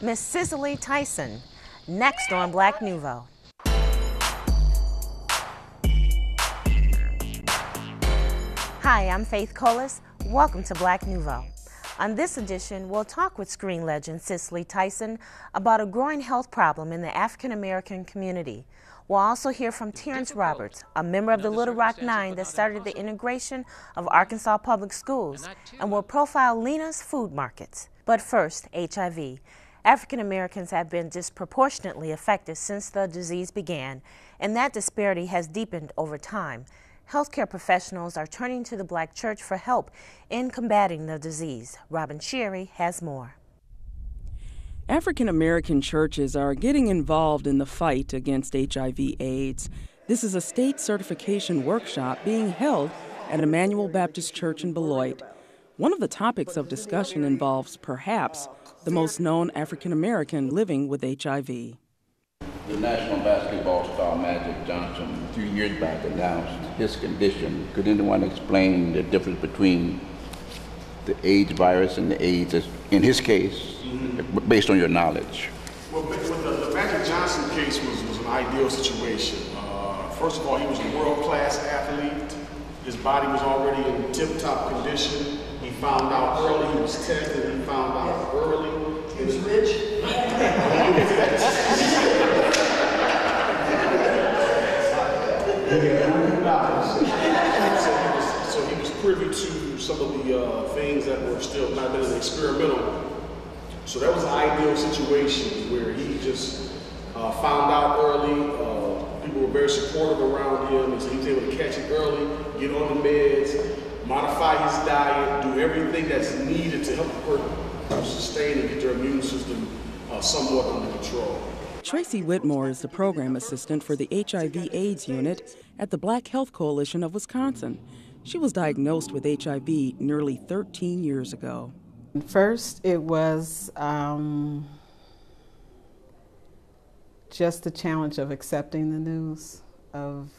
Miss Cicely Tyson, next on Black Nouveau. Hi, I'm Faithe Colas. Welcome to Black Nouveau. On this edition, we'll talk with screen legend Cicely Tyson about a growing health problem in the African American community. We'll also hear from Terrence Roberts, a member of the Little Rock Nine that started the integration of Arkansas public schools, and we'll profile Lena's food markets. But first, HIV. African Americans have been disproportionately affected since the disease began, and that disparity has deepened over time. Healthcare professionals are turning to the Black church for help in combating the disease. Robin Sherry has more. African American churches are getting involved in the fight against HIV/AIDS. This is a state certification workshop being held at Emmanuel Baptist Church in Beloit. One of the topics of discussion involves perhaps the most known African American living with HIV. The national basketball star Magic Johnson 3 years back announced his condition. Could anyone explain the difference between the AIDS virus and the AIDS, in his case, based on your knowledge? Well, the Magic Johnson case was an ideal situation. First of all, he was a world-class athlete. His body was already in tip-top condition. He found out early. He was tested. He found out early. He was rich. So he was privy to some of the things that were still not been experimental. So that was an ideal situation where he just found out early. People were very supportive around him, and so he was able to catch it early, get on the meds, modify his diet, do everything that's needed to help the person sustain and get their immune system somewhat under control. Tracy Whitmore is the program assistant for the HIV/AIDS unit at the Black Health Coalition of Wisconsin. She was diagnosed with HIV nearly 13 years ago. First, it was just the challenge of accepting the news, of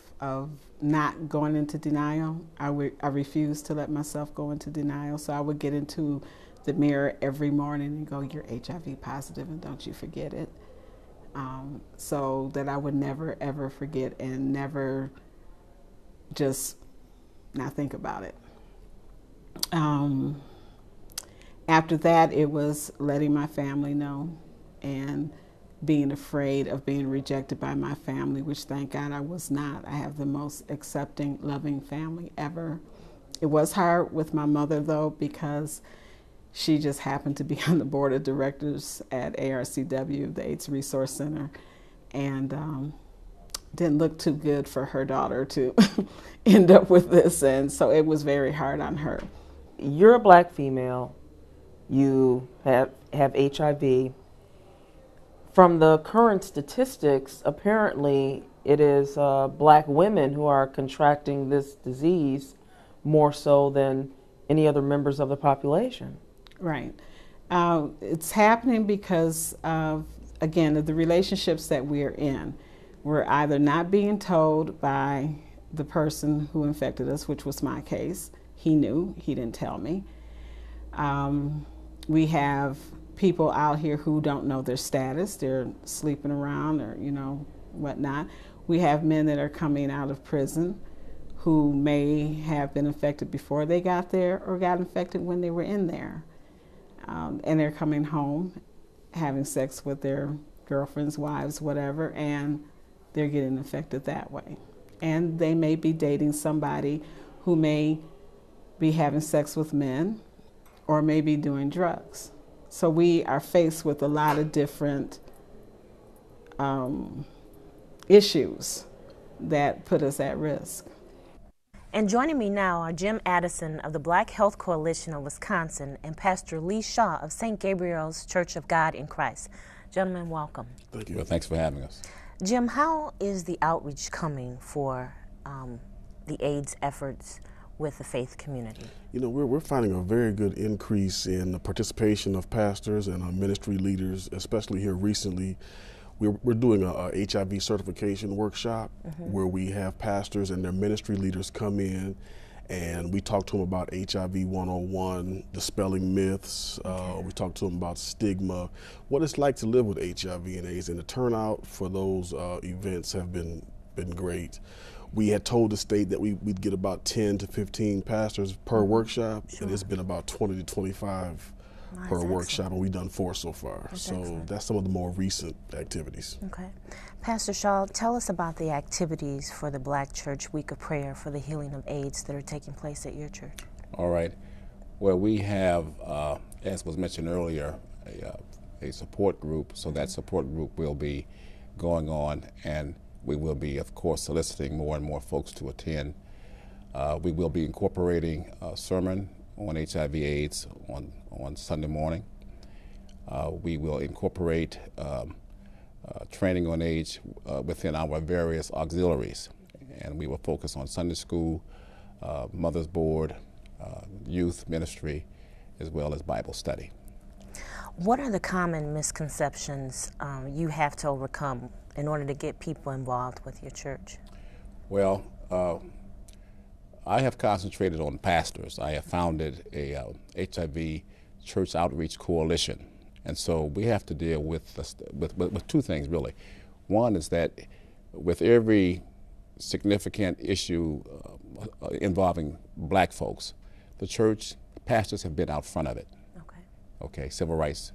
not going into denial. I refused to let myself go into denial, so I would get into the mirror every morning and go, "You're HIV positive, and don't you forget it." So that I would never, ever forget and never just not think about it. After that, it was letting my family know and being afraid of being rejected by my family, which thank God I was not. I have the most accepting, loving family ever. It was hard with my mother, though, because she just happened to be on the board of directors at ARCW, the AIDS Resource Center, and didn't look too good for her daughter to end up with this, and so it was very hard on her. You're a Black female. You have HIV. From the current statistics, apparently it is Black women who are contracting this disease more so than any other members of the population. Right. It's happening because of, again, of the relationships that we're in. We're either not being told by the person who infected us, which was my case. He knew, he didn't tell me. We have people out here who don't know their status. They're sleeping around or, whatnot. We have men that are coming out of prison who may have been infected before they got there or got infected when they were in there. And they're coming home, having sex with their girlfriends, wives, whatever, and they're getting infected that way. And they may be dating somebody who may be having sex with men or may be doing drugs. So we are faced with a lot of different issues that put us at risk. And joining me now are Jim Addison of the Black Health Coalition of Wisconsin and Pastor Lee Shaw of St. Gabriel's Church of God in Christ. Gentlemen, welcome. Thank you. Well, thanks for having us. Jim, how is the outreach coming for the AIDS efforts with the faith community? We're finding a very good increase in the participation of pastors and ministry leaders, especially here recently. We're doing a HIV certification workshop where we have pastors and their ministry leaders come in And we talked to them about HIV 101, dispelling myths. We talked to them about stigma, what it's like to live with HIV and AIDS, and the turnout for those events have been great. We had told the state that we'd get about 10 to 15 pastors per workshop, and it's been about 20 to 25 per workshop, and we've done 4 so far. That's some of the more recent activities. Okay. Pastor Shaw, tell us about the activities for the Black Church Week of Prayer for the Healing of AIDS that are taking place at your church. All right. Well, we have, as was mentioned earlier, a support group, so that support group will be going on, and we will be, of course, soliciting more and more folks to attend. We will be incorporating a sermon on HIV/AIDS on Sunday morning. We will incorporate training on AIDS within our various auxiliaries, and we will focus on Sunday school, Mother's Board, youth ministry, as well as Bible study. What are the common misconceptions you have to overcome in order to get people involved with your church? Well, I have concentrated on pastors. I have founded a HIV Church Outreach Coalition, and so we have to deal with 2 things really. One is that with every significant issue involving black folks, the church pastors have been out front of it. Okay, civil rights.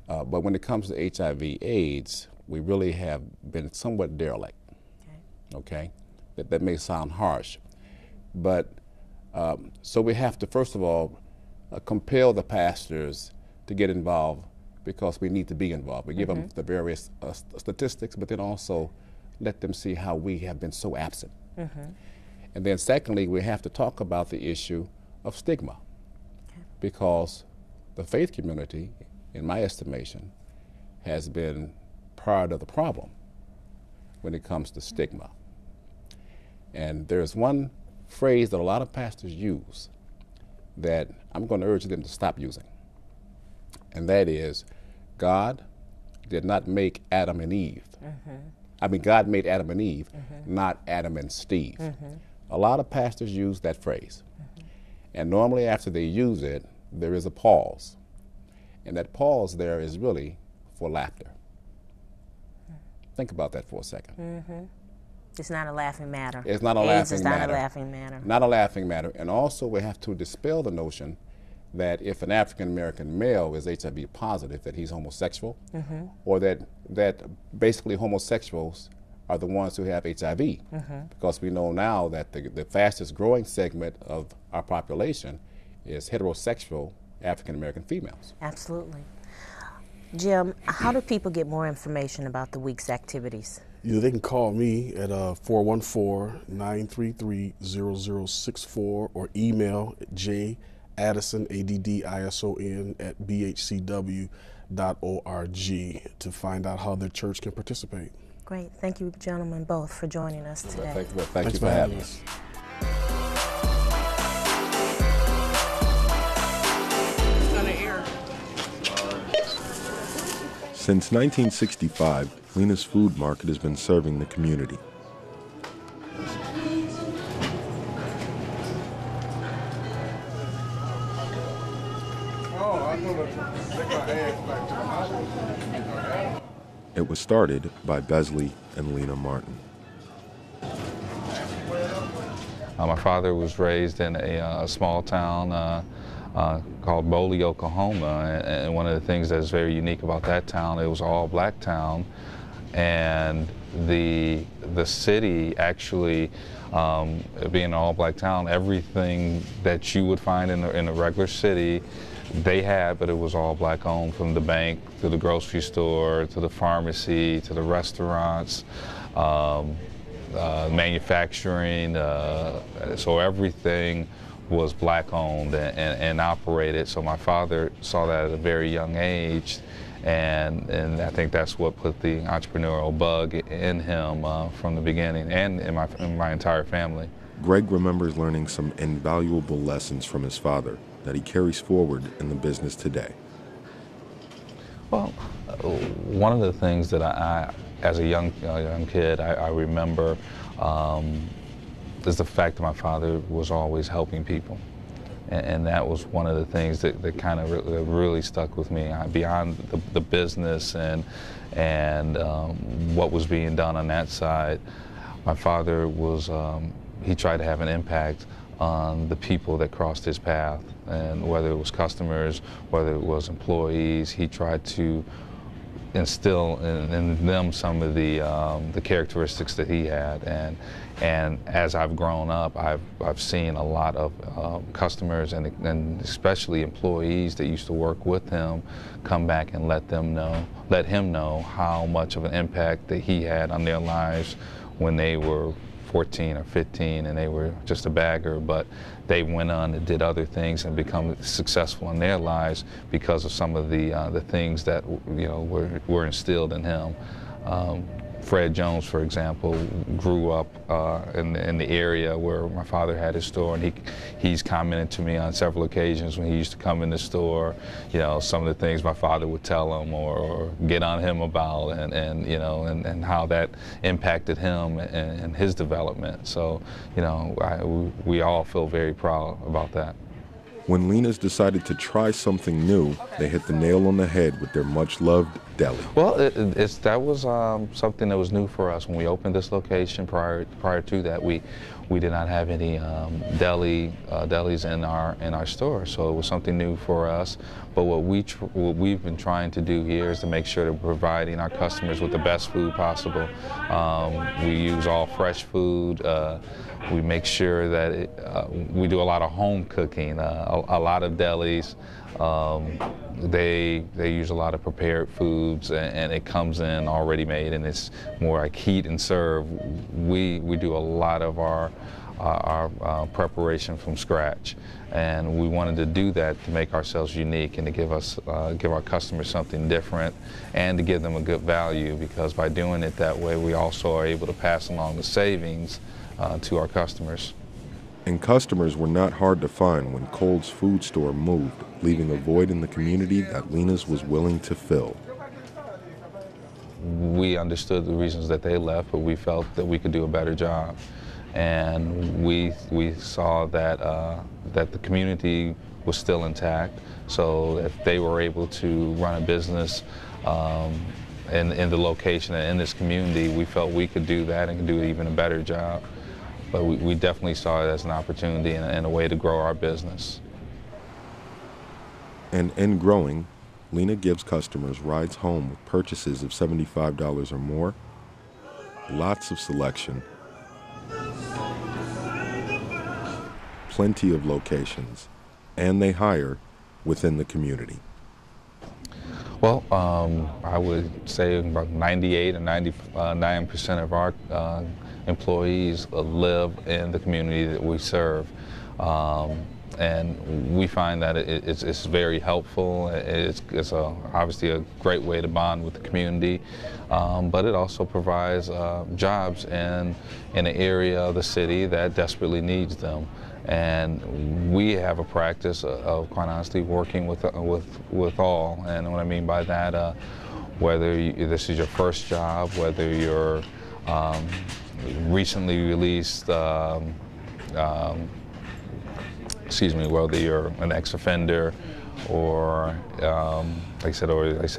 But when it comes to HIV/AIDS, we really have been somewhat derelict. Okay, that may sound harsh, but so we have to first of all compel the pastors to get involved, because we need to be involved. We give them the various statistics, but then also let them see how we have been so absent. And then secondly, we have to talk about the issue of stigma, because the faith community, in my estimation, has been part of the problem when it comes to stigma. And there's one phrase that a lot of pastors use that I'm going to urge them to stop using, and that is, God did not make Adam and Eve. I mean, God made Adam and Eve, not Adam and Steve. A lot of pastors use that phrase, and normally after they use it, there is a pause, and that pause there is really for laughter. Think about that for a second. It's not a laughing matter. It's not a AIDS laughing is matter. not a laughing matter. Not a laughing matter. And also we have to dispel the notion that if an African-American male is HIV positive, that he's homosexual, or that basically homosexuals are the ones who have HIV. Because we know now that the fastest growing segment of our population is heterosexual African-American females. Absolutely. Jim, how do people get more information about the week's activities? They can call me at 414-933-0064 or email Addison, ADDISON, at bhcw.org to find out how their church can participate. Great. Thank you, gentlemen, both, for joining us today. Thank you for having us. Since 1965, Lena's Food Market has been serving the community. It was started by Besley and Lena Martin. My father was raised in a small town called Boley, Oklahoma, and one of the things that's very unique about that town, it was all black town, and the city actually, being an all black town, everything that you would find in a regular city, they had, but it was all black owned, from the bank to the grocery store to the pharmacy to the restaurants, manufacturing, so everything was black owned and operated. So my father saw that at a very young age, and I think that's what put the entrepreneurial bug in him from the beginning, and in my entire family. Greg remembers learning some invaluable lessons from his father that he carries forward in the business today. Well, one of the things that I as a young kid, I remember is the fact that my father was always helping people. And that was one of the things that kind of really stuck with me. Beyond the business and what was being done on that side, my father was, he tried to have an impact on the people that crossed his path. And whether it was customers, whether it was employees, he tried to instill in them some of the characteristics that he had. And as I've grown up, I've seen a lot of customers and especially employees that used to work with him come back and let him know how much of an impact that he had on their lives when they were 14 or 15 and they were just a bagger, but they went on and did other things and become successful in their lives because of some of the things that were instilled in him. Fred Jones, for example, grew up in the area where my father had his store, and he's commented to me on several occasions when he used to come in the store, some of the things my father would tell him or get on him about, and how that impacted him and his development. So, we all feel very proud about that. When Linas decided to try something new, they hit the nail on the head with their much-loved deli. Well, that was something that was new for us when we opened this location. Prior to that, we did not have any delis in our store, so it was something new for us. But what we've been trying to do here is to make sure that we're providing our customers with the best food possible. We use all fresh food. We make sure that we do a lot of home cooking. A lot of delis, they use a lot of prepared foods, and it comes in already made, and it's more like heat and serve. We do a lot of our preparation from scratch, and we wanted to do that to make ourselves unique and to give our customers something different and to give them a good value, because by doing it that way we also are able to pass along the savings to our customers. And customers were not hard to find when Cole's food store moved, leaving a void in the community that Linas was willing to fill. We understood the reasons that they left, but we felt that we could do a better job. And we saw that that the community was still intact, so if they were able to run a business in the location and in this community, we felt we could do that and could do even a better job. But we definitely saw it as an opportunity and a way to grow our business. And in growing, Lena gives customers rides home with purchases of $75 or more, lots of selection, plenty of locations, and they hire within the community. Well, I would say about 98 or 99% of our employees live in the community that we serve. And we find that it's very helpful. It's obviously a great way to bond with the community, but it also provides jobs in an area of the city that desperately needs them. And we have a practice of, quite honestly, working with all. And what I mean by that, whether this is your first job, whether you're recently released, whether you're an ex-offender or, like I said,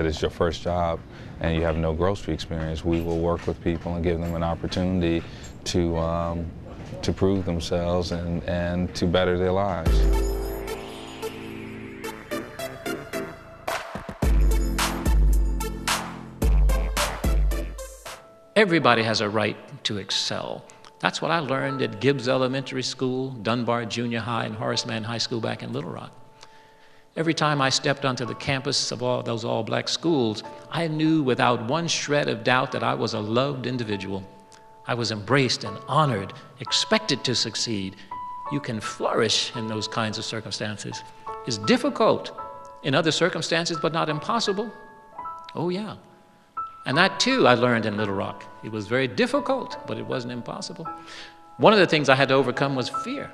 it's your first job and you have no grocery experience, we will work with people and give them an opportunity to prove themselves and to better their lives. Everybody has a right to excel. That's what I learned at Gibbs Elementary School, Dunbar Junior High, and Horace Mann High School back in Little Rock. Every time I stepped onto the campus of all those all-black schools, I knew without one shred of doubt that I was a loved individual. I was embraced and honored, expected to succeed. You can flourish in those kinds of circumstances. It's difficult in other circumstances, but not impossible. Oh, yeah. And that, too, I learned in Little Rock. It was very difficult, but it wasn't impossible. One of the things I had to overcome was fear.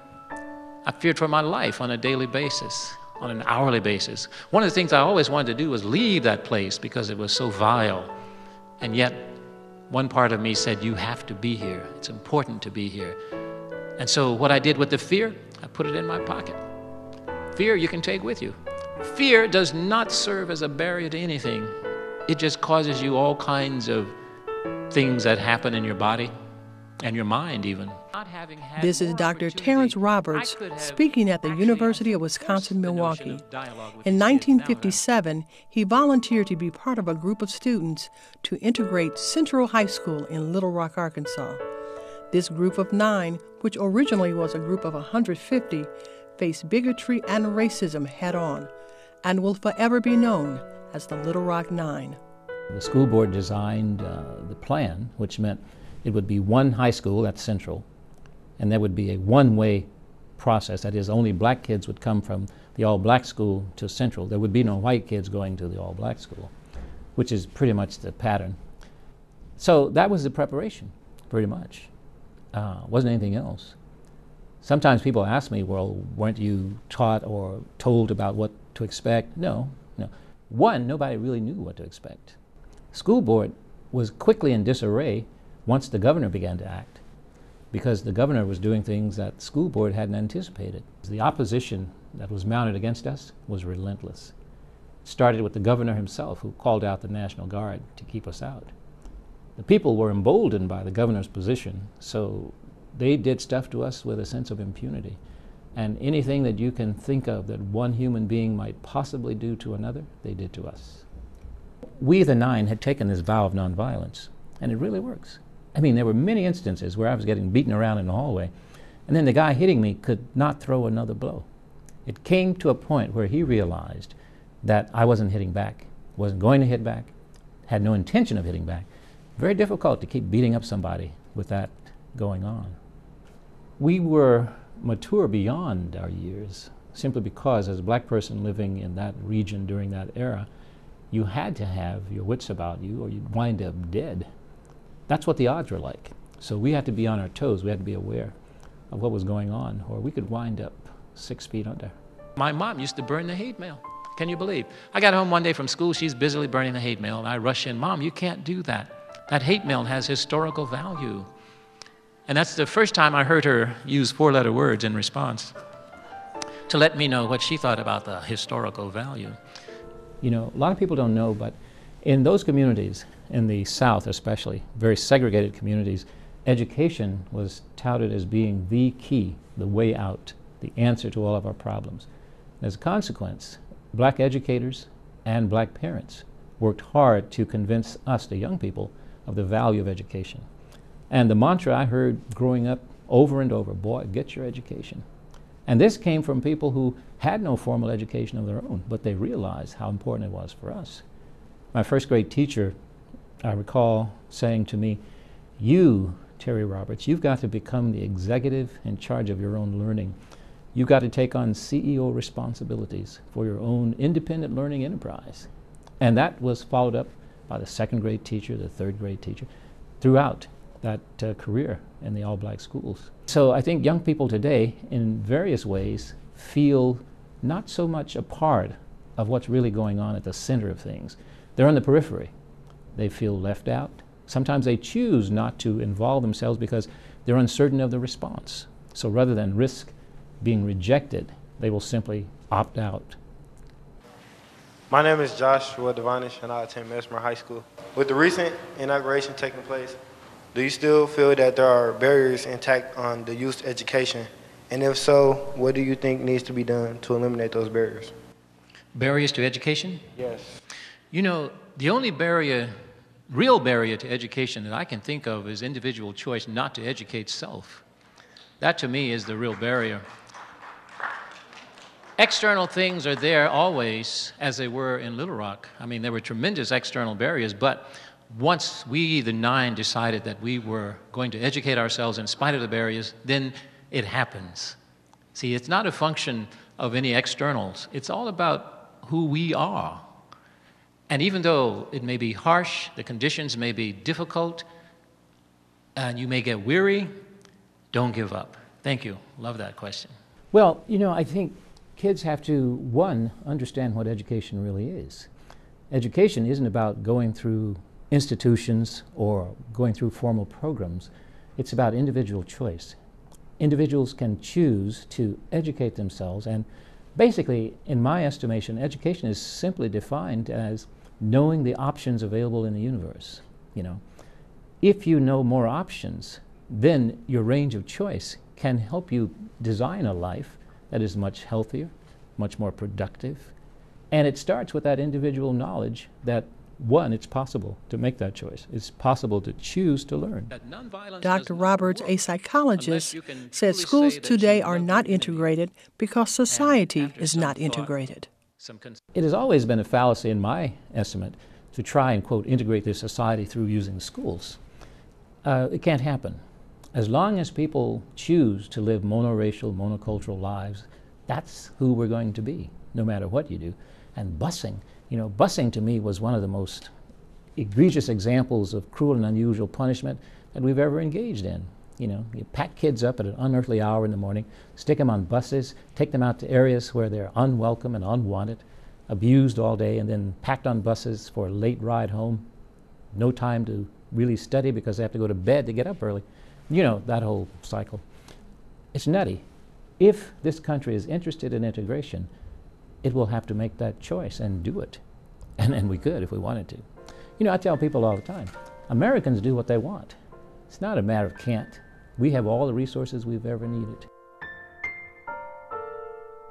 I feared for my life on a daily basis, on an hourly basis. One of the things I always wanted to do was leave that place because it was so vile. And yet, one part of me said, you have to be here. It's important to be here. And so what I did with the fear, I put it in my pocket. Fear you can take with you. Fear does not serve as a barrier to anything. It just causes you all kinds of things that happen in your body and your mind even. This is Dr. Terrence Roberts speaking at the University of Wisconsin-Milwaukee. In 1957, he volunteered to be part of a group of students to integrate Central High School in Little Rock, Arkansas. This group of 9, which originally was a group of 150, faced bigotry and racism head-on and will forever be known as the Little Rock 9. The school board designed the plan, which meant it would be one high school at Central, and there would be a one-way process. That is, only black kids would come from the all-black school to Central. There would be no white kids going to the all-black school, which is pretty much the pattern. So that was the preparation, pretty much. Wasn't anything else. Sometimes people ask me, well, weren't you taught or told about what to expect? No. One, nobody really knew what to expect. School board was quickly in disarray once the governor began to act, because the governor was doing things that school board hadn't anticipated. The opposition that was mounted against us was relentless. It started with the governor himself, who called out the National Guard to keep us out. The people were emboldened by the governor's position, so they did stuff to us with a sense of impunity. And anything that you can think of that one human being might possibly do to another, they did to us. We, the 9, had taken this vow of nonviolence, and it really works. I mean, there were many instances where I was getting beaten around in the hallway, and then the guy hitting me could not throw another blow. It came to a point where he realized that I wasn't hitting back, wasn't going to hit back, had no intention of hitting back. Very difficult to keep beating up somebody with that going on. We were mature beyond our years, simply because as a black person living in that region during that era, you had to have your wits about you or you'd wind up dead. That's what the odds were like. So we had to be on our toes, we had to be aware of what was going on, or we could wind up 6 feet under. My mom used to burn the hate mail. Can you believe? I got home one day from school, she's busily burning the hate mail, and I rush in, Mom, you can't do that. That hate mail has historical value. And that's the first time I heard her use 4-letter words in response to let me know what she thought about the historical value. You know, a lot of people don't know, but in those communities, in the South especially, very segregated communities, education was touted as being the key, the way out, the answer to all of our problems. As a consequence, black educators and black parents worked hard to convince us, the young people, of the value of education. And the mantra I heard growing up over and over, boy, get your education. And this came from people who had no formal education of their own, but they realized how important it was for us. My first grade teacher, I recall saying to me, you, Terry Roberts, you've got to become the executive in charge of your own learning. You've got to take on CEO responsibilities for your own independent learning enterprise. And that was followed up by the 2nd grade teacher, the 3rd grade teacher, throughout that career in the all-black schools. So I think young people today, in various ways, feel not so much a part of what's really going on at the center of things. They're on the periphery. They feel left out. Sometimes they choose not to involve themselves because they're uncertain of the response. So rather than risk being rejected, they will simply opt out. My name is Joshua Devonish, and I attend Mesmer High School. With the recent inauguration taking place, do you still feel that there are barriers intact on the youth education? And if so, what do you think needs to be done to eliminate those barriers? Barriers to education? Yes. You know, the only barrier, real barrier to education that I can think of is individual choice not to educate self. That to me is the real barrier. External things are there always, as they were in Little Rock. I mean, there were tremendous external barriers, but once we, the 9, decided that we were going to educate ourselves in spite of the barriers, then it happens. See, it's not a function of any externals. It's all about who we are. And even though it may be harsh, the conditions may be difficult, and you may get weary, don't give up. Thank you. Love that question. Well, you know, I think kids have to, one, understand what education really is. Education isn't about going through institutions or going through formal programs. It's about individual choice. individuals can choose to educate themselves. And basically, in my estimation, education is simply defined as knowing the options available in the universe. You know, if you know more options, then your range of choice can help you design a life that is much healthier, much more productive. And it starts with that individual knowledge that, one, it's possible to make that choice. It's possible to choose to learn. Dr. Roberts, a psychologist, said schools today are not integrated because society is not integrated. It has always been a fallacy, in my estimate, to try and, quote, integrate this society through using schools. It can't happen. As long as people choose to live monoracial, monocultural lives, that's who we're going to be, no matter what you do. And busing, you know, busing to me was one of the most egregious examples of cruel and unusual punishment that we've ever engaged in. You know, you pack kids up at an unearthly hour in the morning, stick them on buses, take them out to areas where they're unwelcome and unwanted, abused all day, and then packed on buses for a late ride home. No time to really study because they have to go to bed to get up early. You know, that whole cycle. It's nutty. If this country is interested in integration, it will have to make that choice and do it. And we could if we wanted to. You know, I tell people all the time, Americans do what they want. It's not a matter of can't. We have all the resources we've ever needed.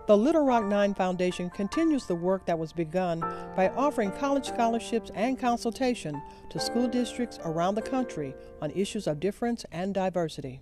The Little Rock 9 Foundation continues the work that was begun by offering college scholarships and consultation to school districts around the country on issues of difference and diversity.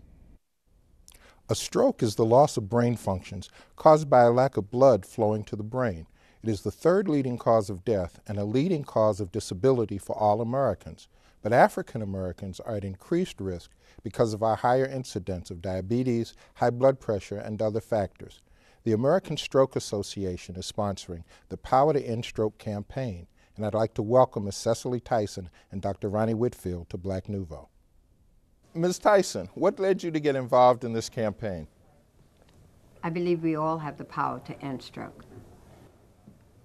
A stroke is the loss of brain functions caused by a lack of blood flowing to the brain. It is the third leading cause of death and a leading cause of disability for all Americans. But African Americans are at increased risk because of our higher incidence of diabetes, high blood pressure, and other factors. The American Stroke Association is sponsoring the Power to End Stroke campaign, and I'd like to welcome Ms. Cicely Tyson and Dr. Ronnie Whitfield to Black Nouveau. Ms. Tyson, what led you to get involved in this campaign? I believe we all have the power to end stroke.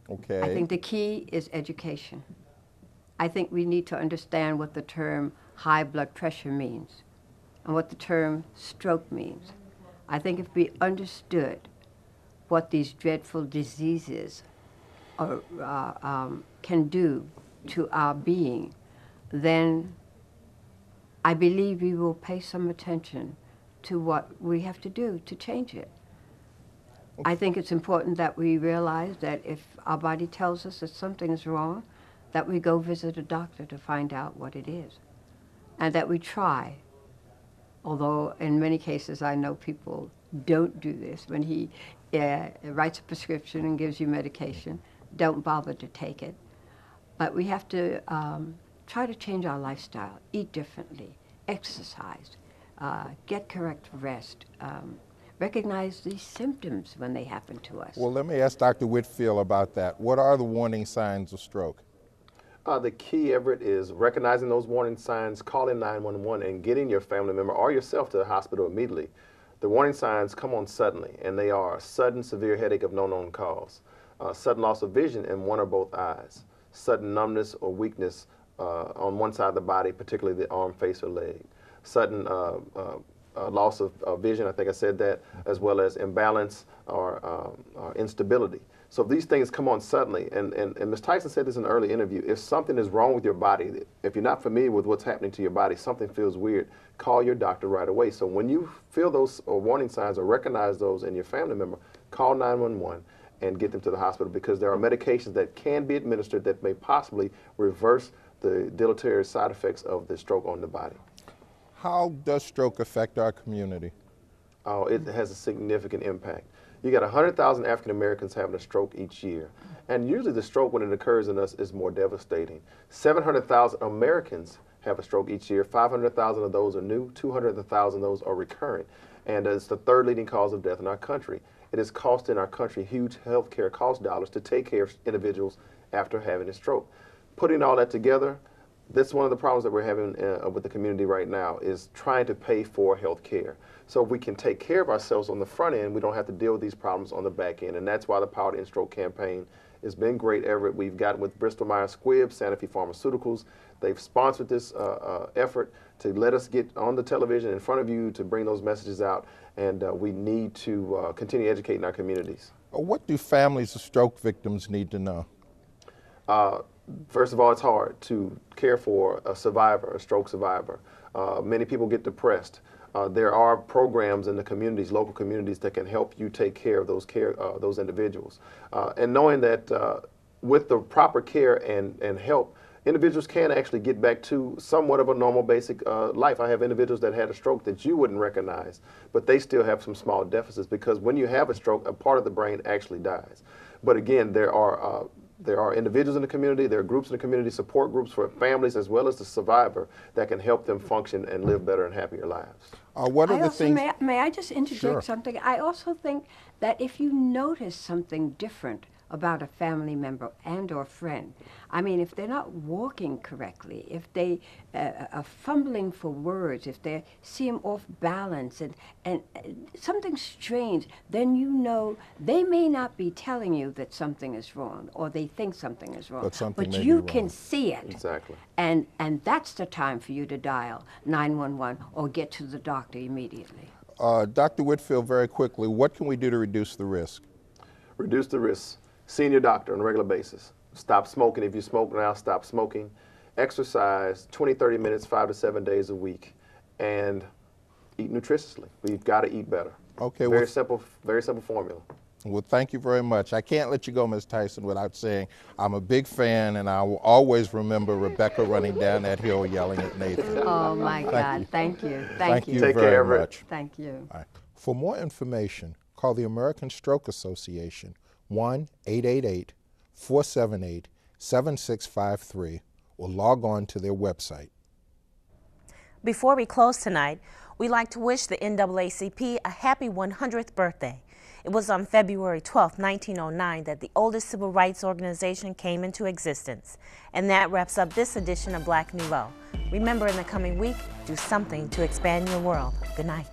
Okay. I think the key is education. I think we need to understand what the term high blood pressure means and what the term stroke means. I think if we understood what these dreadful diseases can do to our being, then I believe we will pay some attention to what we have to do to change it. I think it's important that we realize that if our body tells us that something is wrong, that we go visit a doctor to find out what it is, and that we try. Although in many cases I know people don't do this. When he writes a prescription and gives you medication, don't bother to take it. But we have to try to change our lifestyle, eat differently, exercise, get correct rest, recognize these symptoms when they happen to us. Well, let me ask Dr. Whitfield about that. What are the warning signs of stroke? The key, Everett, is recognizing those warning signs, calling 911, and getting your family member or yourself to the hospital immediately. The warning signs come on suddenly, and they are sudden severe headache of no known cause, sudden loss of vision in one or both eyes, sudden numbness or weakness on one side of the body, particularly the arm, face, or leg, sudden loss of vision, I think I said that, as well as imbalance or instability. So these things come on suddenly, and Ms. Tyson said this in an early interview, if something is wrong with your body, if you're not familiar with what's happening to your body, something feels weird, call your doctor right away. So when you feel those warning signs or recognize those in your family member, call 911 and get them to the hospital, because there are medications that can be administered that may possibly reverse the deleterious side effects of the stroke on the body. How does stroke affect our community? Oh, it has a significant impact. You got 100,000 African Americans having a stroke each year. And usually the stroke, when it occurs in us, is more devastating. 700,000 Americans have a stroke each year. 500,000 of those are new. 200,000 of those are recurrent. And it's the third leading cause of death in our country. It is costing our country huge health care cost dollars to take care of individuals after having a stroke. Putting all that together, that's one of the problems that we're having with the community right now, is trying to pay for health care. So if we can take care of ourselves on the front end, we don't have to deal with these problems on the back end. And that's why the Power to End Stroke campaign It's been great, Everett. We've gotten with Bristol Myers Squibb, Sanofi Pharmaceuticals. They've sponsored this effort to let us get on the television in front of you to bring those messages out, and we need to continue educating our communities. What do families of stroke victims need to know? First of all, it's hard to care for a survivor, a stroke survivor. Many people get depressed. There are programs in the communities, local communities, that can help you take care of those individuals. And knowing that with the proper care and help, individuals can actually get back to somewhat of a normal basic life. I have individuals that had a stroke that you wouldn't recognize, but they still have some small deficits, because when you have a stroke, a part of the brain actually dies. But again, there are individuals in the community, there are groups in the community, support groups for families as well as the survivor, that can help them function and live better and happier lives. What are the things? May I just interject Sure. something? I also think that if you notice something different about a family member and or friend, I mean, if they're not walking correctly, if they are fumbling for words, if they seem off balance and something strange, then you know they may not be telling you that something is wrong or they think something is wrong, but you can see it. Exactly. And that's the time for you to dial 911 or get to the doctor immediately. Dr. Whitfield, very quickly, what can we do to reduce the risk? Reduce the risk. Seeing your doctor on a regular basis. Stop smoking. If you smoke now, stop smoking. Exercise 20, 30 minutes, 5 to 7 days a week. And eat nutritiously. We've got to eat better. Okay. Very simple formula. Well, thank you very much. I can't let you go, Ms. Tyson, without saying I'm a big fan, and I will always remember Rebecca running down that hill yelling at Nathan. Oh, my God. Thank you. Thank you Take very care, much. Thank you. All right. For more information, call the American Stroke Association, 1-888-478-7653, or log on to their website. Before we close tonight, we'd like to wish the NAACP a happy 100th birthday. It was on February 12, 1909 that the oldest civil rights organization came into existence. And that wraps up this edition of Black Nouveau. Remember, in the coming week, do something to expand your world. Good night.